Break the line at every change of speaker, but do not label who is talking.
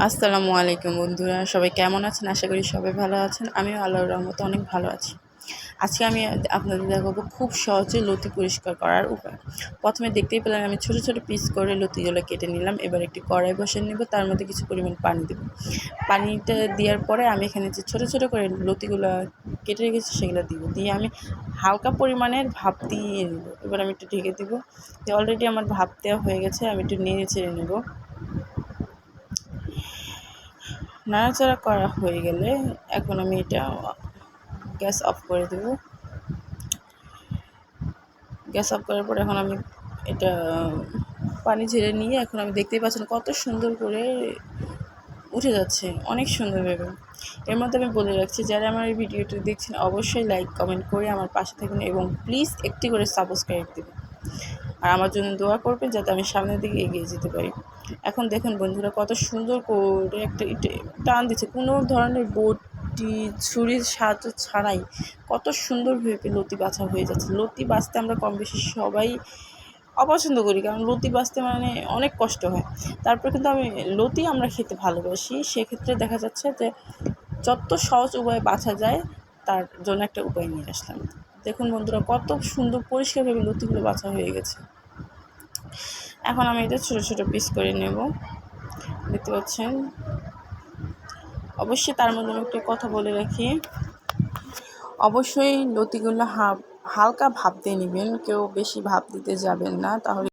আসসালামু আলাইকুম বন্ধুরা, সবাই কেমন আছেন? আশা করি সবাই ভালো আছেন। আমিও আল্লাহর রহমতে অনেক ভালো আছি। আজকে আমি আপনাদের দেখাবো খুব সহজে লতি পরিষ্কার করার উপায়। প্রথমে দেখতেই পেলেন আমি ছোট ছোট পিস করে লতিগুলো কেটে নিলাম। এবার একটি কড়াই বসিয়ে নেব, তার মধ্যে কিছু পরিমাণ পানি দেব। পানিটা দেওয়ার পরে আমি এখানে যে ছোট ছোট করে লতিগুলো কেটে রেখেছি সেগুলো দিব, দিয়ে আমি হালকা পরিমাণের ভাপ দিয়ে নেব। এবার আমি একটু ঢেকে দেবো। অলরেডি আমার ভাপ দেওয়া হয়ে গেছে, আমি একটু নেড়ে চেড়ে নেব। নাড়াচাড়া করা হয়ে গেলে এখন আমি এটা গ্যাস অফ করে দেব। গ্যাস অফ করার পর এখন আমি এটা পানি ঝেড়ে নিয়ে এখন আমি দেখতেই পাচ্ছেন কত সুন্দর করে উঠে যাচ্ছে, অনেক সুন্দরভাবে। এর মধ্যে আমি বলে রাখছি, যারা আমার এই ভিডিওটি দেখছেন অবশ্যই লাইক কমেন্ট করে আমার পাশে থাকবেন এবং প্লিজ একটি করে সাবস্ক্রাইব দেবেন, আর আমার জন্য দোয়া করবেন যাতে আমি সামনের দিকে এগিয়ে যেতে পারি। এখন দেখুন বন্ধুরা কত সুন্দর করে একটা টান দিচ্ছে, কোনো ধরনের বটি ছুরির সাহায্য ছাড়াই কত সুন্দরভাবে লতি বাছা হয়ে যাচ্ছে। লতি বাছতে আমরা কম বেশি সবাই অপছন্দ করি, কারণ লতি বাছতে মানে অনেক কষ্ট হয়। তারপর কিন্তু লতি আমরা খেতে ভালোবাসি, সেক্ষেত্রে দেখা যাচ্ছে যে যত সহজ উপায়ে বাছা যায় তার জন্য একটা উপায় নিয়ে আসলাম। দেখুন বন্ধুরা কত সুন্দর পরিষ্কারভাবে লতিগুলো বাছা হয়ে গেছে। এখন আমি এটা ছোটো ছোটো পিস করে নেব, দেখতে পাচ্ছেন। অবশ্যই তার মধ্যে আমি একটা কথা বলে রাখি, অবশ্যই লতিগুলো হালকা ভাপ দিয়ে নেবেন, কেউ বেশি ভাপ দিতে যাবেন না, তাহলে